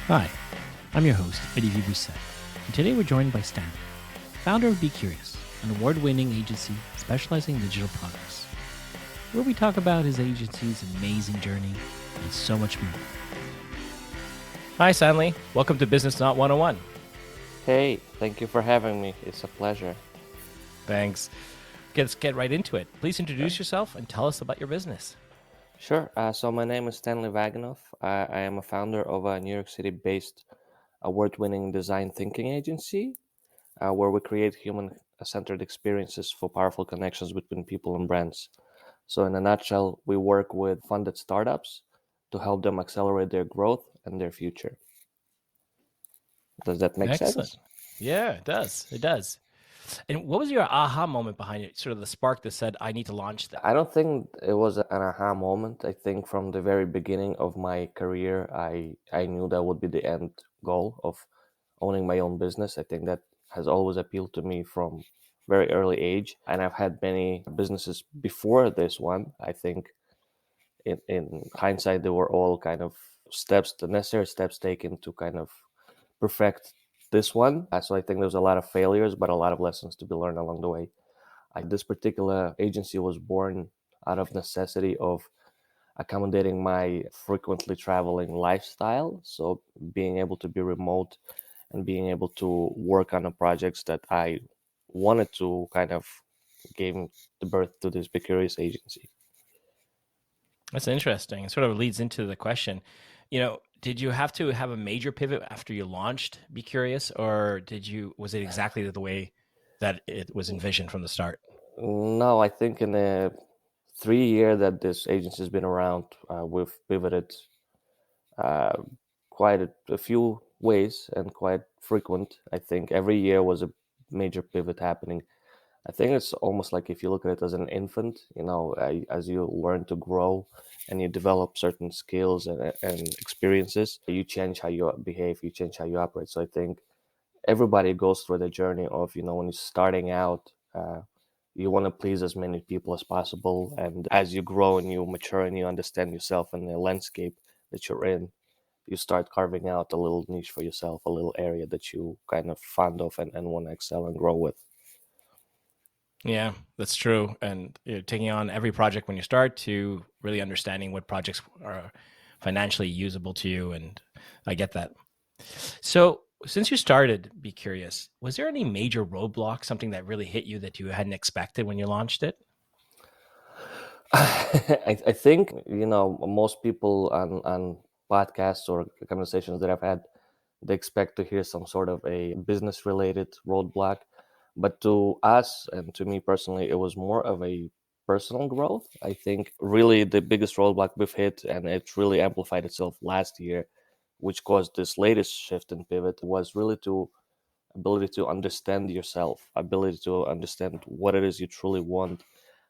Hi, I'm your host, Olivier Busset, and today we're joined by Stanley, founder of BeCurious, an award-winning agency specializing in digital products, where we talk about his agency's amazing journey and so much more. Hi, Stanley. Welcome to Business Not 101. Hey, thank you for having me. It's a pleasure. Thanks. Let's get right into it. Please introduce yourself and tell us about your business. Sure. So my name is Stanley Vaganov. I am a founder of a New York City-based award-winning design thinking agency, where we create human-centered experiences for powerful connections between people and brands. So in a nutshell, we work with funded startups to help them accelerate their growth and their future. Does that make Excellent. sense? Yeah, it does. It does. And what was your aha moment behind it? Sort of the spark that said, I need to launch that. I don't think it was an aha moment. I think from the very beginning of my career, I knew that would be the end goal of owning my own business. I think that has always appealed to me from very early age, and I've had many businesses before this one. I think in hindsight, they were all kind of steps, the necessary steps taken to kind of perfect this one. So I think there was a lot of failures, but a lot of lessons to be learned along the way. This particular agency was born out of necessity of accommodating my frequently traveling lifestyle. So being able to be remote and being able to work on the projects that I wanted to kind of gave the birth to this BeCurious agency. That's interesting. It sort of leads into the question, did you have to have a major pivot after you launched Be Curious, or was it exactly the way that it was envisioned from the start? No, I think in the 3 year that this agency has been around, we've pivoted uh, quite a few ways and quite frequent. I think every year was a major pivot happening. I think it's almost like if you look at it as an infant, as you learn to grow and you develop certain skills and experiences, you change how you behave, you change how you operate. So I think everybody goes through the journey of, when you're starting out, you want to please as many people as possible. And as you grow and you mature and you understand yourself and the landscape that you're in, you start carving out a little niche for yourself, a little area that you kind of fond of and want to excel and grow with. Yeah, that's true. And taking on every project when you start to really understanding what projects are financially usable to you. And I get that. So, since you started Be Curious, was there any major roadblock, something that really hit you that you hadn't expected when you launched it? I think, most people on podcasts or conversations that I've had, they expect to hear some sort of a business related roadblock. But to us and to me personally, it was more of a personal growth. I think really the biggest roadblock we've hit, and it really amplified itself last year, which caused this latest shift and pivot, was really to ability to understand yourself, ability to understand what it is you truly want,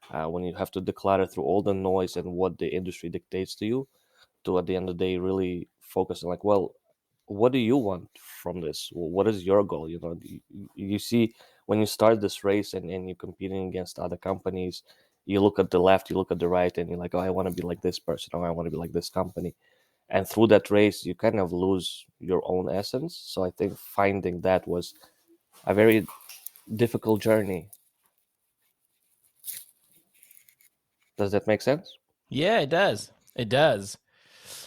when you have to declutter through all the noise and what the industry dictates to you, to at the end of the day really focus on, like, well, what do you want from this? What is your goal? You see, when you start this race and you're competing against other companies, you look at the left, you look at the right, and you're like, oh, I want to be like this person, or I want to be like this company. And through that race you kind of lose your own essence. So I think finding that was a very difficult journey. Does that make sense? Yeah, it does. It does.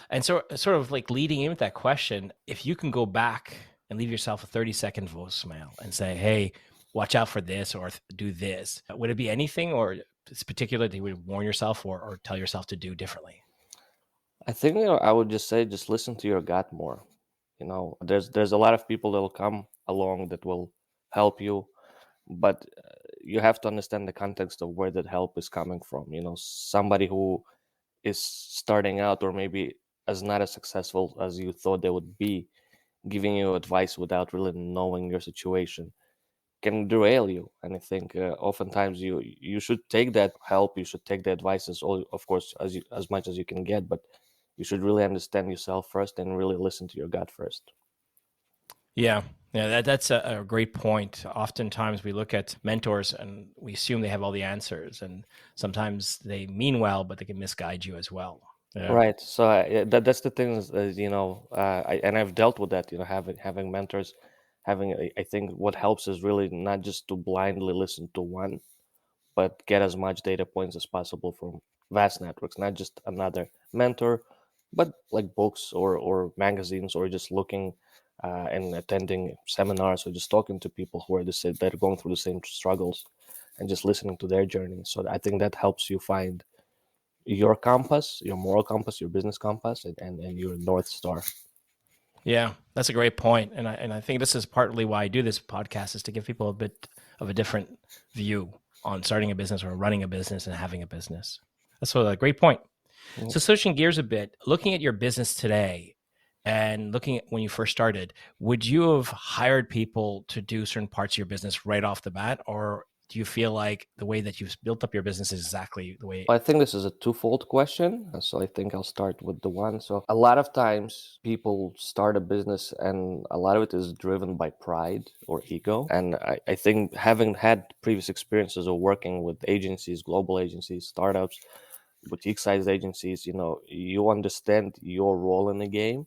And so, sort of like leading in with that question, if you can go back and leave yourself a 30-second voicemail and say, hey, watch out for this or do this, would it be anything or it's particular that you would warn yourself or tell yourself to do differently? I think, I would just say, just listen to your gut more. There's a lot of people that will come along that will help you, but you have to understand the context of where that help is coming from. Somebody who is starting out, or maybe as not as successful as you thought they would be, giving you advice without really knowing your situation, can derail you. And I think, oftentimes you should take that help, you should take the advices, all, of course, as much as you can get, but you should really understand yourself first and really listen to your gut first. Yeah. Yeah, that's a great point. Oftentimes we look at mentors and we assume they have all the answers, and sometimes they mean well, but they can misguide you as well. Yeah. Right. So that's the thing is, and I've dealt with that. Having mentors, having I think what helps is really not just to blindly listen to one, but get as much data points as possible from vast networks, not just another mentor, but like books or magazines, or just looking and attending seminars, or just talking to people who are that are going through the same struggles, and just listening to their journey. So I think that helps you find your compass, your moral compass, your business compass, and your North Star. Yeah, that's a great point. And I think this is partly why I do this podcast, is to give people a bit of a different view on starting a business or running a business and having a business. That's a great point. Mm. So switching gears a bit, looking at your business today and looking at when you first started, would you have hired people to do certain parts of your business right off the bat? Or do you feel like the way that you've built up your business is exactly the way? I think this is a twofold question. So I think I'll start with the one. So a lot of times people start a business and a lot of it is driven by pride or ego. And I think having had previous experiences of working with agencies, global agencies, startups, boutique sized agencies, you understand your role in the game.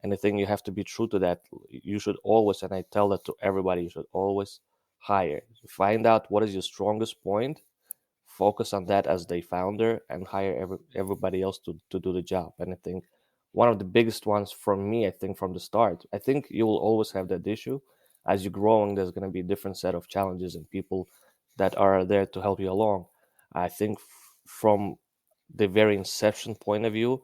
And I think you have to be true to that. You should always, and I tell that to everybody, you should always hire. Find out what is your strongest point, focus on that as the founder, and hire everybody else to do the job. And I think one of the biggest ones from me, I think from the start, I think you will always have that issue. As you're growing, there's going to be a different set of challenges and people that are there to help you along. I think from the very inception point of view,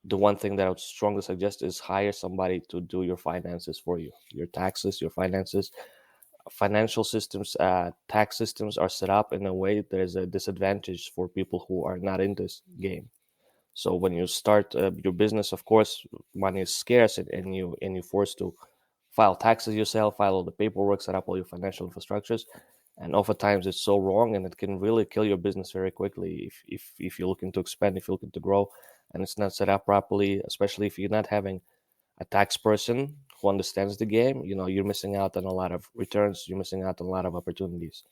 the one thing that I would strongly suggest is hire somebody to do your finances for you, your taxes, your finances. Financial systems, tax systems are set up in a way that is a disadvantage for people who are not in this game. So when you start your business, of course, money is scarce, and you're forced to file taxes yourself, file all the paperwork, set up all your financial infrastructures, and oftentimes it's so wrong, and it can really kill your business very quickly if you're looking to expand, if you're looking to grow, and it's not set up properly, especially if you're not having a tax person who understands the game. You're missing out on a lot of returns, you're missing out on a lot of opportunities.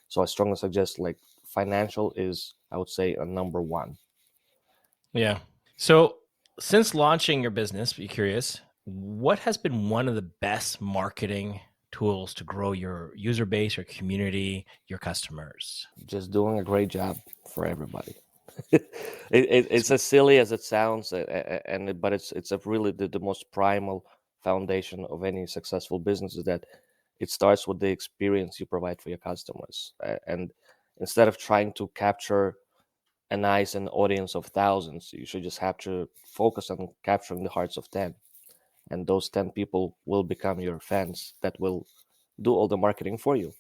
So I strongly suggest, like, financial is, I would say, a number one. Yeah. So since launching your business, BeCurious, what has been one of the best marketing tools to grow your user base, your community, your customers? Just doing a great job for everybody. It's as silly as it sounds, but it's a really the most primal foundation of any successful business, is that it starts with the experience you provide for your customers. And instead of trying to capture a nice an audience of thousands, you should just have to focus on capturing the hearts of 10, and those 10 people will become your fans that will do all the marketing for you.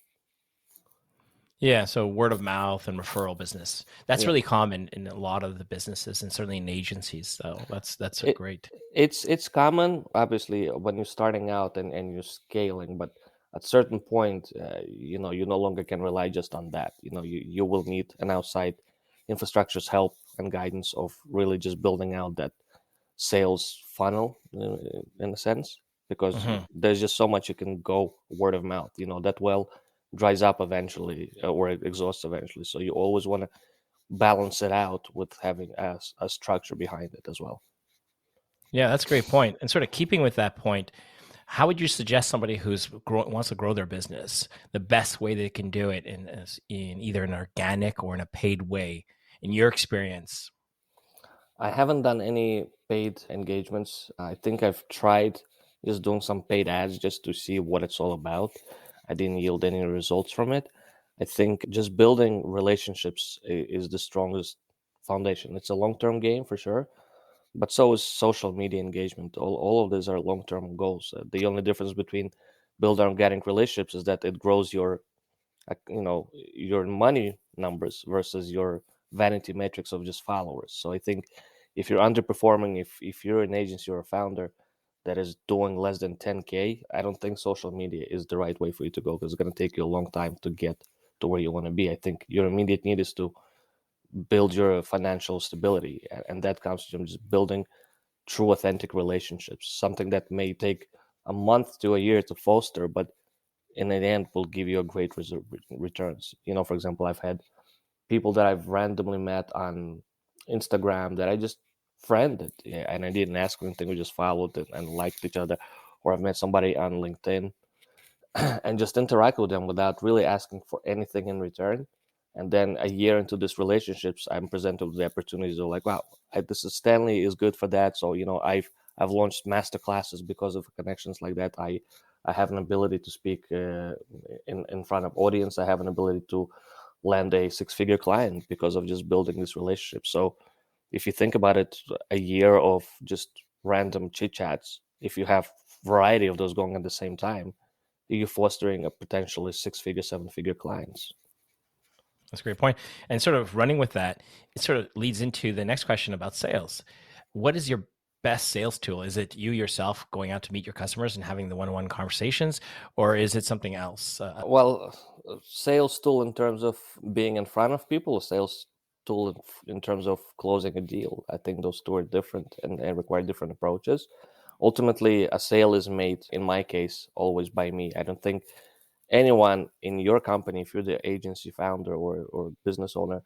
Yeah, so word of mouth and referral business. That's Yeah. really common in a lot of the businesses and certainly in agencies. So that's a it, great. it's common, obviously, when you're starting out and you're scaling, but at certain point, you no longer can rely just on that. You will need an outside infrastructure's help and guidance of really just building out that sales funnel, in a sense, because Mhm. there's just so much you can go word of mouth. That well dries up eventually, or it exhausts eventually, so you always want to balance it out with having a structure behind it as well. Yeah, that's a great point. And sort of keeping with that point, how would you suggest somebody wants to grow their business the best way they can do it in either an organic or in a paid way, in your experience? I haven't done any paid engagements. I think I've tried just doing some paid ads just to see what it's all about. I didn't yield any results from it. I think just building relationships is the strongest foundation. It's a long term game for sure, but so is social media engagement. All of these are long term goals. The only difference between building organic relationships is that it grows your money numbers versus your vanity metrics of just followers. So I think if you're underperforming, if you're an agency or a founder that is doing less than 10K, I don't think social media is the right way for you to go, because it's going to take you a long time to get to where you want to be. I think your immediate need is to build your financial stability, and that comes from just building true authentic relationships, something that may take a month to a year to foster, but in the end will give you a great returns. For example, I've had people that I've randomly met on Instagram that I just friended, yeah, and I didn't ask anything. We just followed and liked each other. Or I've met somebody on LinkedIn and just interact with them without really asking for anything in return. And then a year into this relationships, I'm presented with the opportunities of like, wow, this is Stanley is good for that. So I've launched master classes because of connections like that. I have an ability to speak in front of audience. I have an ability to land a 6-figure client because of just building this relationship. So if you think about it, a year of just random chit chats, if you have variety of those going at the same time, you're fostering a potentially 6-figure, 7-figure clients. That's a great point. And sort of running with that, it sort of leads into the next question about sales. What is your best sales tool? Is it you yourself going out to meet your customers and having the one-on-one conversations, or is it something else? Well, sales tool in terms of being in front of people, sales tool in terms of closing a deal. I think those two are different and require different approaches. Ultimately, a sale is made, in my case, always by me. I don't think anyone in your company, if you're the agency founder or business owner,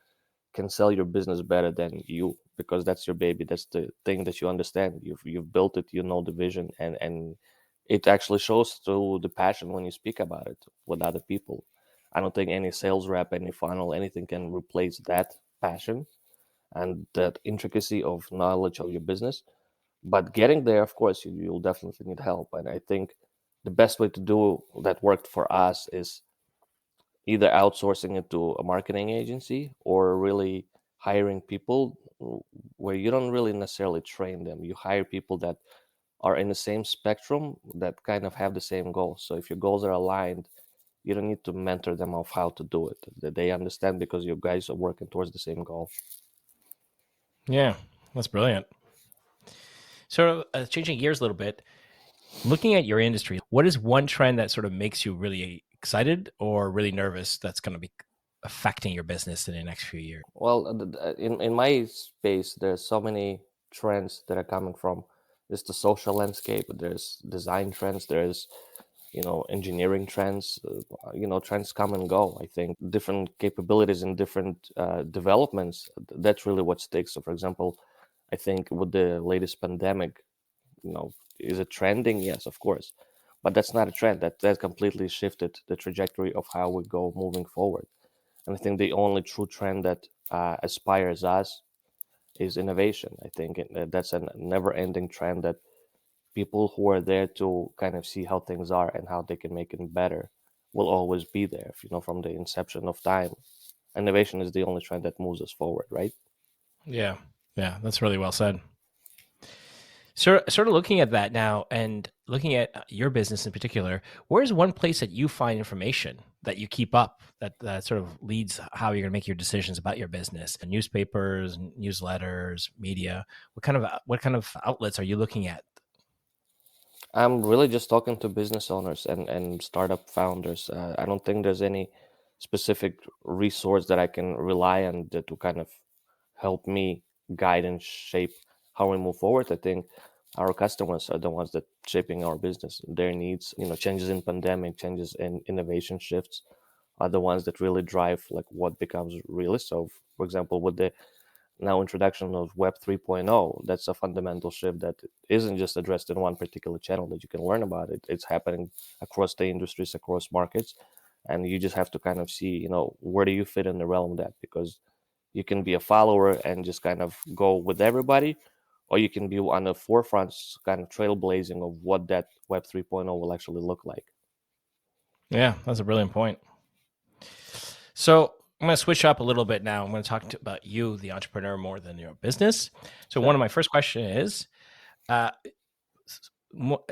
can sell your business better than you, because that's your baby. That's the thing that you understand. You've built it. You know the vision, and it actually shows through the passion when you speak about it with other people. I don't think any sales rep, any funnel, anything can replace that passion and that intricacy of knowledge of your business. But getting there, of course, you'll definitely need help. And I think the best way to do that worked for us is either outsourcing it to a marketing agency or really hiring people where you don't really necessarily train them. You hire people that are in the same spectrum, that kind of have the same goals. So if your goals are aligned, you don't need to mentor them of how to do it. That they understand because you guys are working towards the same goal. Yeah, that's brilliant. So changing gears a little bit, looking at your industry, what is one trend that sort of makes you really excited or really nervous that's going to be affecting your business in the next few years? Well, in my space, there's so many trends that are coming from just the social landscape. There's design trends. There's engineering trends. Trends come and go. I think different capabilities and different developments. That's really what sticks. So, for example, I think with the latest pandemic, is it trending? Yes, of course, but that's not a trend. That completely shifted the trajectory of how we go moving forward. And I think the only true trend that aspires us is innovation. I think that's a never-ending trend that people who are there to kind of see how things are and how they can make it better will always be there. From the inception of time, innovation is the only trend that moves us forward, right? Yeah, that's really well said. Sort of looking at that now and looking at your business in particular, where's one place that you find information that you keep up that sort of leads how you're going to make your decisions about your business? Newspapers, newsletters, media. What kind of outlets are you looking at? I'm really just talking to business owners and startup founders. I don't think there's any specific resource that I can rely on to kind of help me guide and shape how we move forward. I think our customers are the ones that shaping our business. Their needs, changes in pandemic, changes in innovation shifts are the ones that really drive like what becomes real. So, for example, with the now introduction of Web 3.0, that's a fundamental shift that isn't just addressed in one particular channel that you can learn about it. It's happening across the industries, across markets, and you just have to kind of see, where do you fit in the realm of that? Because you can be a follower and just kind of go with everybody, or you can be on the forefront, kind of trailblazing of what that Web 3.0 will actually look like. Yeah, that's a brilliant point. So I'm going to switch up a little bit now. I'm going to talk about you, the entrepreneur, more than your business. So one of my first questions is, uh,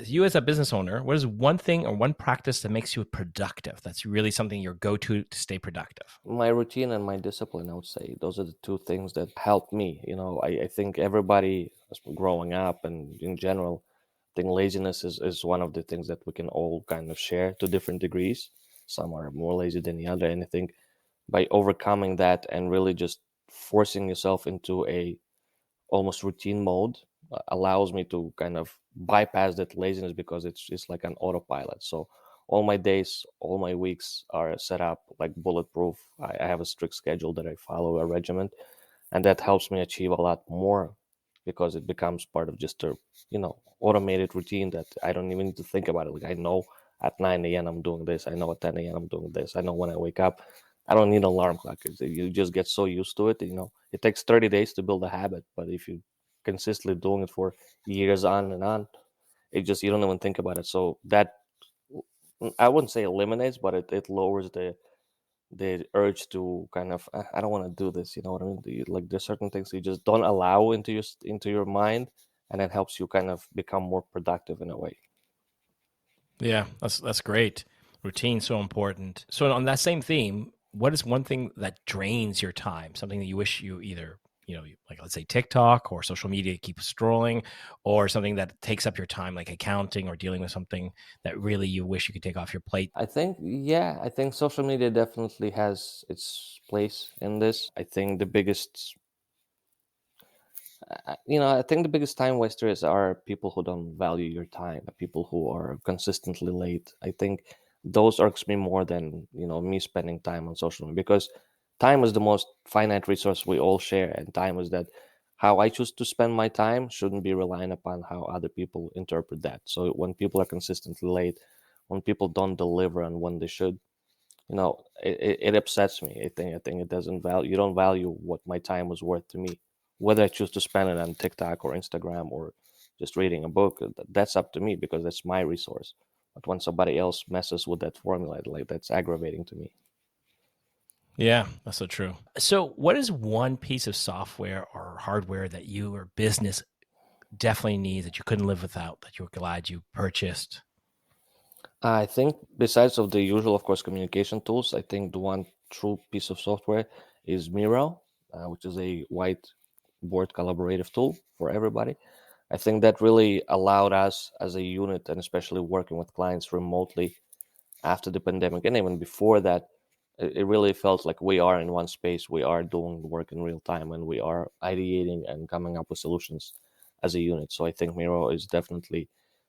you as a business owner, what is one thing or one practice that makes you productive? That's really something your go-to to stay productive. My routine and my discipline, I would say, those are the two things that help me. I think everybody growing up and in general, I think laziness is one of the things that we can all kind of share to different degrees. Some are more lazy than the other. And I think by overcoming that and really just forcing yourself into a almost routine mode allows me to kind of bypass that laziness because it's just like an autopilot. So all my days, all my weeks are set up like bulletproof. I have a strict schedule that I follow, a regiment, and that helps me achieve a lot more because it becomes part of just a automated routine that I don't even need to think about it. Like I know at 9 a.m. I'm doing this. I know at 10 a.m. I'm doing this. I know when I wake up. I don't need an alarm clock. You just get so used to it. It takes 30 days to build a habit, but if you consistently doing it for years on and on, it just you don't even think about it. So that I wouldn't say eliminates, but it lowers the urge to kind of I don't want to do this. You know what I mean? Like there's certain things you just don't allow into your mind, and it helps you kind of become more productive in a way. Yeah, that's great. Routine's so important. So on that same theme, what is one thing that drains your time? Something that you wish you either, like let's say TikTok or social media keep scrolling, or something that takes up your time, like accounting or dealing with something that really you wish you could take off your plate. I think social media definitely has its place in this. I think the biggest I think the biggest time wasters are people who don't value your time, people who are consistently late. I think those irks me more than me spending time on social media, because time is the most finite resource we all share, and time is that how I choose to spend my time shouldn't be relying upon how other people interpret that. So when people are consistently late, when people don't deliver on when they should, it upsets me. I think it doesn't value you don't value what my time was worth to me, whether I choose to spend it on TikTok or Instagram or just reading a book. That's up to me because that's my resource. But when somebody else messes with that formula, like that's aggravating to me. Yeah, that's so true. So what is one piece of software or hardware that you or business definitely needs that you couldn't live without, that you're glad you purchased? I think besides of the usual, of course, communication tools, I think the one true piece of software is Miro, which is a whiteboard collaborative tool for everybody. I think that really allowed us as a unit, and especially working with clients remotely after the pandemic, and even before that, it really felt like we are in one space. We are doing work in real time, and we are ideating and coming up with solutions as a unit. So I think Miro is definitely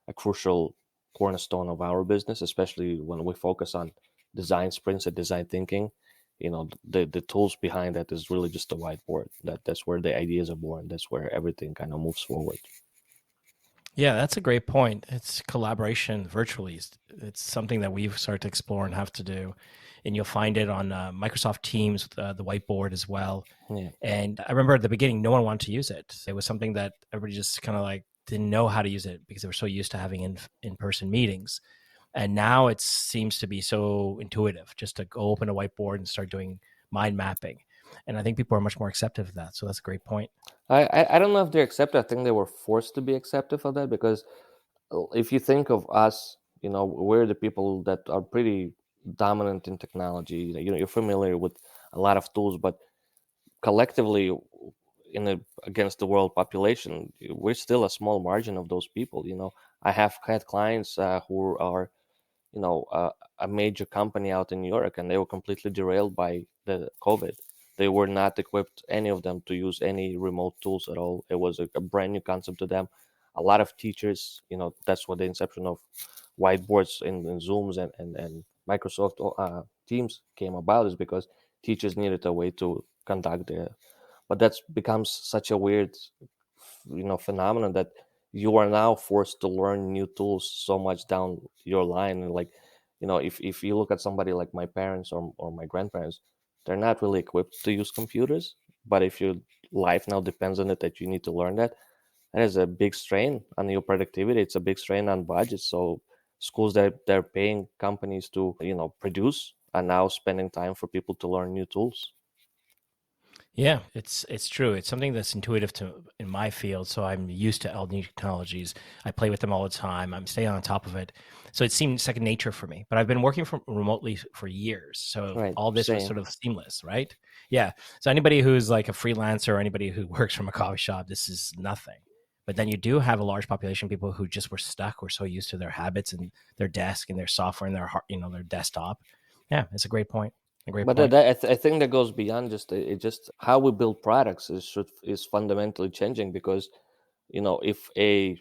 a crucial cornerstone of our business, especially when we focus on design sprints and design thinking. The tools behind that is really just a whiteboard. That's where the ideas are born. That's where everything kind of moves forward. Yeah, that's a great point. It's collaboration virtually. It's something that we've started to explore and have to do. And you'll find it on Microsoft Teams, the whiteboard as well. Yeah. And I remember at the beginning, no one wanted to use it. It was something that everybody just kind of like didn't know how to use it because they were so used to having in-person meetings. And now it seems to be so intuitive just to go open a whiteboard and start doing mind mapping. And I think people are much more accepting of that. So that's a great point. I don't know if they're accepted. I think they were forced to be accepted of that, because if you think of us, we're the people that are pretty dominant in technology. You're familiar with a lot of tools, but collectively, against the world population, we're still a small margin of those people. I have had clients who are a major company out in New York, and they were completely derailed by the COVID. They were not equipped, any of them, to use any remote tools at all. It was a brand new concept to them. A lot of teachers, that's what the inception of whiteboards and Zooms and Microsoft Teams came about, is because teachers needed a way to conduct their. But that's becomes such a weird phenomenon that you are now forced to learn new tools so much down your line. And like, if you look at somebody like my parents or my grandparents, they're not really equipped to use computers. But if your life now depends on it, that you need to learn that is a big strain on your productivity. It's a big strain on budgets. So schools that they're paying companies to produce are now spending time for people to learn new tools. Yeah, it's true. It's something that's intuitive to in my field, so I'm used to all new technologies. I play with them all the time. I'm staying on top of it, so it seemed second nature for me. But I've been working from remotely for years, so Right, all this was same. sort of seamless, right? Yeah. So anybody who's like a freelancer or anybody who works from a coffee shop, this is nothing. But then you do have a large population of people who just were stuck, were so used to their habits and their desk and their software and their desktop. Yeah, it's a great point. A great But point. I think that goes beyond just it. Just how we build products is fundamentally changing, because if a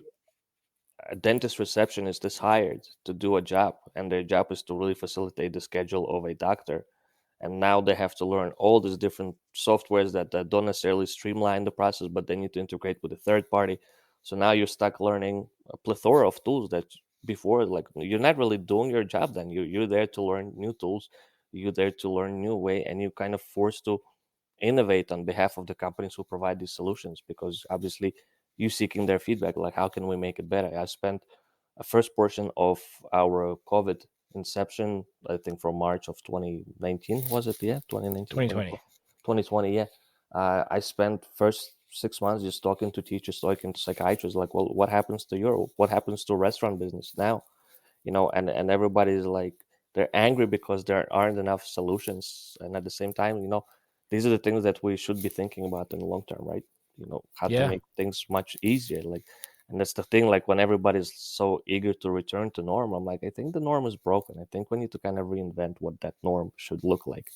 dentist receptionist is hired to do a job, and their job is to really facilitate the schedule of a doctor, and now they have to learn all these different softwares that don't necessarily streamline the process, but they need to integrate with a third party. So now you're stuck learning a plethora of tools that before, like, you're not really doing your job. Then you're there to learn new tools, you're there to learn new way, and you kind of forced to innovate on behalf of the companies who provide these solutions, because obviously you seeking their feedback, like, how can we make it better? I spent a first portion of our COVID inception, I think from March of 2019, was it? Yeah, 2019, 2020. 2020, yeah. I spent first 6 months just talking to teachers, talking to psychiatrists, like, well, what happens to Europe? What happens to restaurant business now? And everybody's like, they're angry because there aren't enough solutions. And at the same time, these are the things that we should be thinking about in the long term, right? How to Yeah. make things much easier. Like, and that's the thing, like, when everybody's so eager to return to norm, I'm like, I think the norm is broken. I think we need to kind of reinvent what that norm should look like.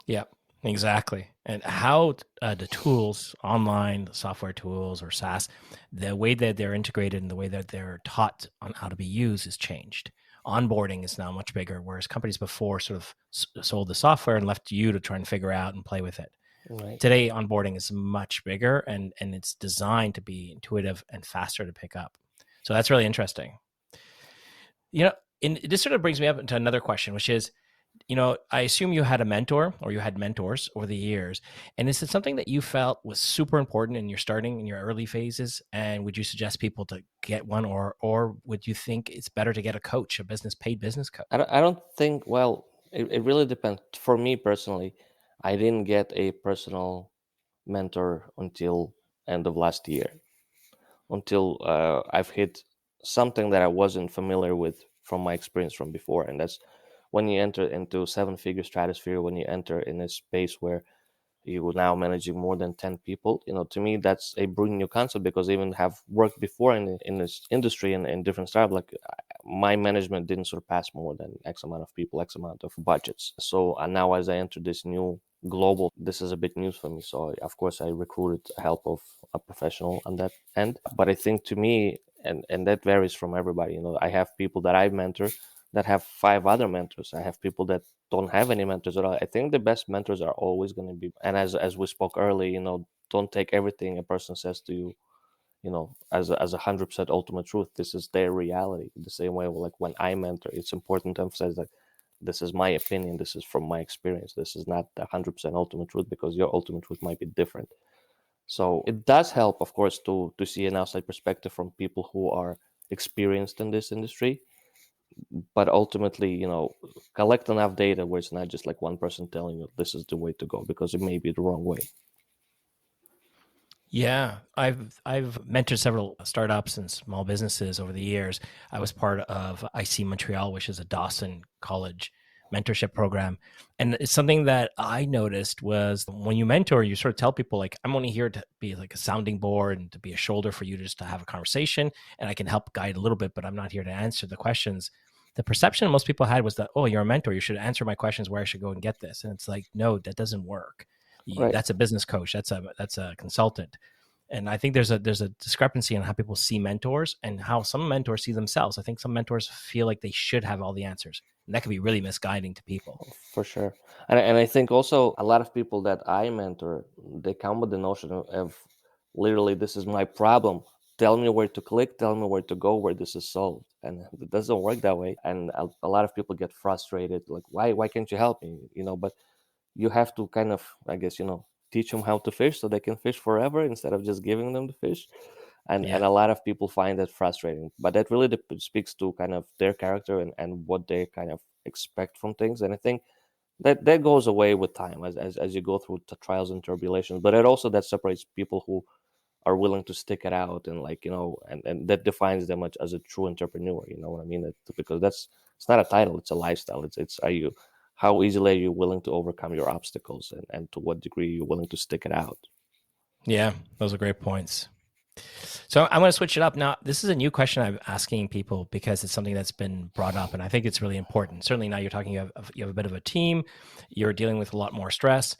Yeah, exactly. And how the tools, online the software tools or SaaS, the way that they're integrated and the way that they're taught on how to be used has changed. Onboarding is now much bigger, whereas companies before sort of sold the software and left you to try and figure out and play with it. Right. Today, onboarding is much bigger and it's designed to be intuitive and faster to pick up. So that's really interesting. And this sort of brings me up into another question, which is, I assume you had a mentor or you had mentors over the years. And is it something that you felt was super important in your starting in your early phases? And would you suggest people to get one, or would you think it's better to get a coach, a paid business coach? I don't think, well, it really depends. For me personally, I didn't get a personal mentor until end of last year, until I've hit something that I wasn't familiar with from my experience from before. And that's when you enter into seven-figure stratosphere, when you enter in a space where you are now managing more than 10 people. To me, that's a brand new concept, because I even have worked before in this industry and in different startups. Like, my management didn't surpass more than X amount of people, X amount of budgets. So now as I enter this new global, this is a bit news for me. So of course I recruited help of a professional on that end. But I think, to me, and that varies from everybody. I have people that I mentor that have 5 other mentors. I have people that don't have any mentors at all. I think the best mentors are always going to be, and as we spoke earlier, don't take everything a person says to you, as a 100% ultimate truth. This is their reality. The same way, like, when I mentor, it's important to emphasize that this is my opinion, this is from my experience, this is not the 100% ultimate truth, because your ultimate truth might be different. So it does help, of course, to see an outside perspective from people who are experienced in this industry. But ultimately, collect enough data where it's not just like one person telling you this is the way to go, because it may be the wrong way. Yeah, I've mentored several startups and small businesses over the years. I was part of IC Montreal, which is a Dawson College mentorship program. And it's something that I noticed was when you mentor, you sort of tell people, like, I'm only here to be like a sounding board and to be a shoulder for you, just to have a conversation, and I can help guide a little bit, but I'm not here to answer the questions. The perception most people had was that, oh, you're a mentor, you should answer my questions where I should go and get this. And it's like, no, that doesn't work. Right. That's a business coach. That's a consultant. And I think there's a discrepancy in how people see mentors and how some mentors see themselves. I think some mentors feel like they should have all the answers, and that can be really misguiding to people. For sure. And I think also a lot of people that I mentor, they come with the notion of literally, this is my problem. Tell me where to click, tell me where to go, where this is solved. And it doesn't work that way. And a lot of people get frustrated, like, why can't you help me? But you have to kind of, I guess, teach them how to fish so they can fish forever instead of just giving them the fish. And Yeah. a lot of people find that frustrating, but that really speaks to kind of their character and what they kind of expect from things. And I think that goes away with time as you go through the trials and tribulations. But it also that separates people who are willing to stick it out, and, like, and that defines them as a true entrepreneur. You know what I mean? Because it's not a title, it's a lifestyle. It's how easily are you willing to overcome your obstacles, and to what degree you're willing to stick it out. Yeah, those are great points. So I'm going to switch it up now. This is a new question I'm asking people because it's something that's been brought up, and I think it's really important. Certainly now you're talking, you have a bit of a team, you're dealing with a lot more stress.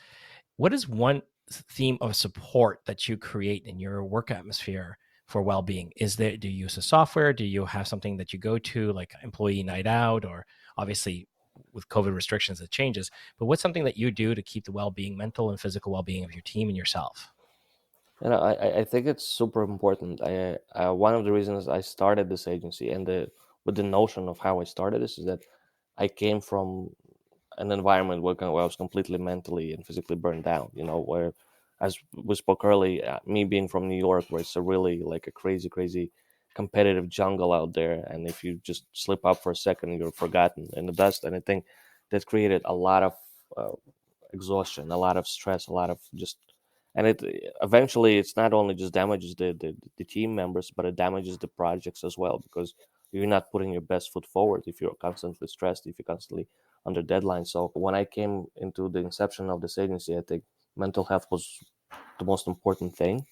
What is one theme of support that you create in your work atmosphere for well-being? Do you use a software? Do you have something that you go to, like employee night out, or obviously with COVID restrictions, it changes. But what's something that you do to keep the well-being, mental and physical well-being of your team and yourself? I think it's super important. One of the reasons I started this agency and with the notion of how I started this is that I came from an environment where I was completely mentally and physically burned down. Where, as we spoke earlier, me being from New York, where it's a really like a crazy, crazy competitive jungle out there, and if you just slip up for a second, you're forgotten in the dust. And I think that created a lot of uh, exhaustion, a lot of stress, a lot of just, and it eventually it's not only just damages the team members, but it damages the projects as well, because you're not putting your best foot forward if you're constantly stressed, if you're constantly under deadline. So when I came into the inception of this agency, I think mental health was the most important thing.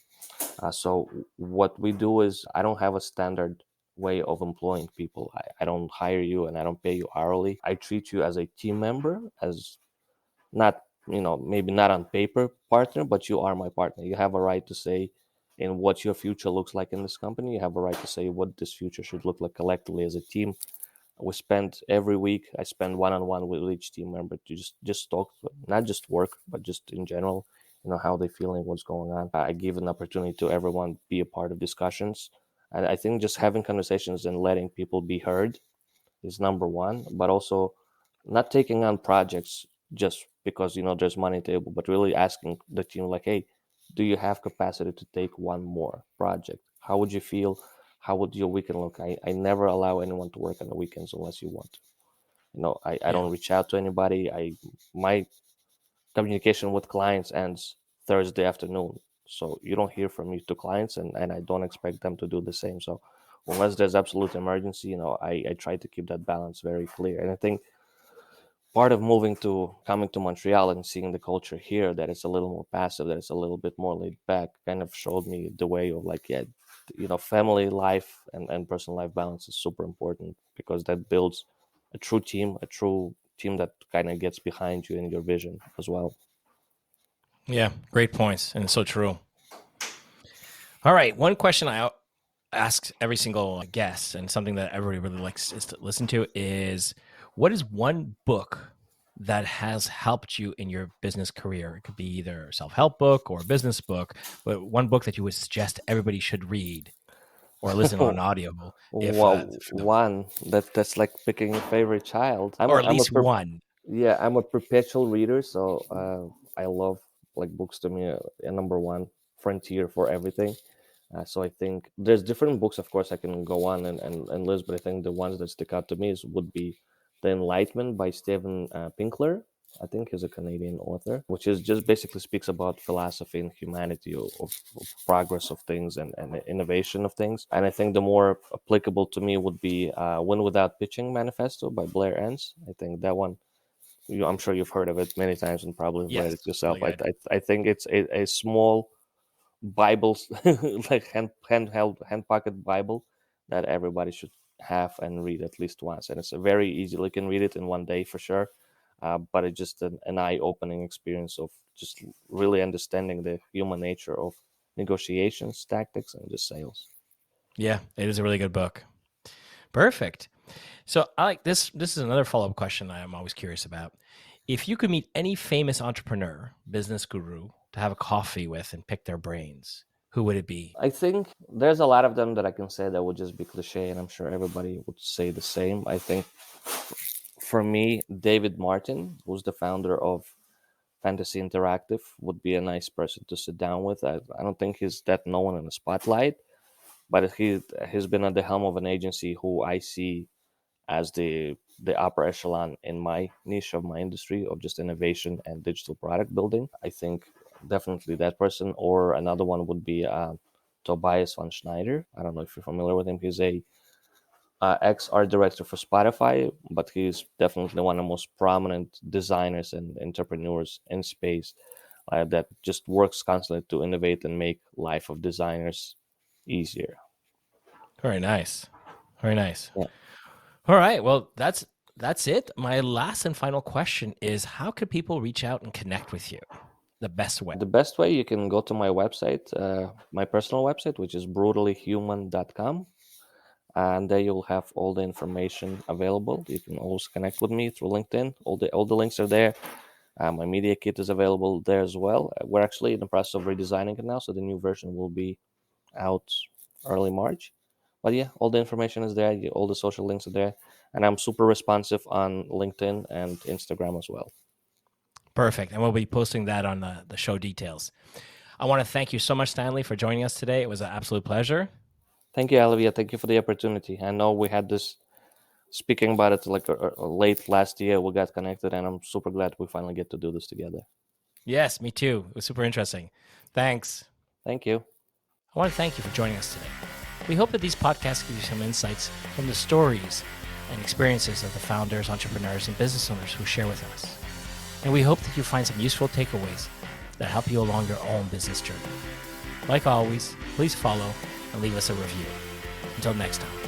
So what we do is I don't have a standard way of employing people. I don't hire you and I don't pay you hourly. I treat you as a team member, as not, maybe not on paper partner, but you are my partner. You have a right to say in what your future looks like in this company. You have a right to say what this future should look like collectively as a team. We spend every week, I spend one-on-one with each team member to just talk, not just work, but just in general, how they feeling, what's going on. I give an opportunity to everyone be a part of discussions. And I think just having conversations and letting people be heard is number one, but also not taking on projects just because there's money table, but really asking the team like, hey, do you have capacity to take one more project? How would you feel? How would your weekend look? I never allow anyone to work on the weekends unless you want to. I Yeah. don't reach out to anybody. My communication with clients ends Thursday afternoon. So you don't hear from me to clients, and I don't expect them to do the same. So unless there's absolute emergency, I try to keep that balance very clear. And I think part of coming to Montreal and seeing the culture here, that it's a little more passive, that it's a little bit more laid back, kind of showed me the way of like, yeah, family life and personal life balance is super important, because that builds a true team that kind of gets behind you in your vision as well. Yeah, great points, and it's so true. All right, one question I ask every single guest, and something that everybody really likes is to listen to, is what is one book that has helped you in your business career? It could be either a self-help book or a business book, but one book that you would suggest everybody should read or listen on an audio, Well, one that's like picking a favorite child. or at least one. Yeah, I'm a perpetual reader, so I love, like, books to me a number one frontier for everything. So I think there's different books, of course, I can go on and list, but I think the ones that stick out to me would be The Enlightenment by Steven Pinkler. I think he's a Canadian author, which is just basically speaks about philosophy and humanity, of progress of things and innovation of things. And I think the more applicable to me would be Win Without Pitching Manifesto by Blair Enns. I think that one, I'm sure you've heard of it many times and probably read Yes, it yourself. really good. I think it's a small Bible, like hand pocket Bible, that everybody should have and read at least once. And it's a very easy. You can read it in one day for sure, but it's just an eye-opening experience of just really understanding the human nature of negotiations, tactics, and just sales. Yeah, it is a really good book. Perfect. So I like this. This is another follow-up question I am always curious about. If you could meet any famous entrepreneur, business guru to have a coffee with and pick their brains, who would it be? I think there's a lot of them that I can say that would just be cliche, and I'm sure everybody would say the same. I think for me, David Martin, who's the founder of Fantasy Interactive, would be a nice person to sit down with. I don't think he's that known in the spotlight, but he's been at the helm of an agency who I see as the upper echelon in my niche of my industry of just innovation and digital product building. I think definitely that person, or another one would be Tobias von Schneider. I don't know if you're familiar with him. He's a ex art director for Spotify, but he's definitely one of the most prominent designers and entrepreneurs in space, that just works constantly to innovate and make life of designers easier. Very nice. Very nice. Yeah. All right. Well, that's it. My last and final question is, how can people reach out and connect with you the best way? The best way, you can go to my website, my personal website, which is brutallyhuman.com. and there you'll have all the information available. You can always connect with me through LinkedIn. All the links are there. My media kit is available there as well. We're actually in the process of redesigning it now, so the new version will be out early March. But yeah, all the information is there. All the social links are there, and I'm super responsive on LinkedIn and Instagram as well. Perfect. And we'll be posting that on the show details. I want to thank you so much, Stanley, for joining us today. It was an absolute pleasure. Thank you, Olivia. Thank you for the opportunity. I know we had this speaking about it like late last year. We got connected, and I'm super glad we finally get to do this together. Yes, me too. It was super interesting. Thanks. Thank you. I want to thank you for joining us today. We hope that these podcasts give you some insights from the stories and experiences of the founders, entrepreneurs, and business owners who share with us. And we hope that you find some useful takeaways that help you along your own business journey. Like always, please follow and leave us a review. Until next time.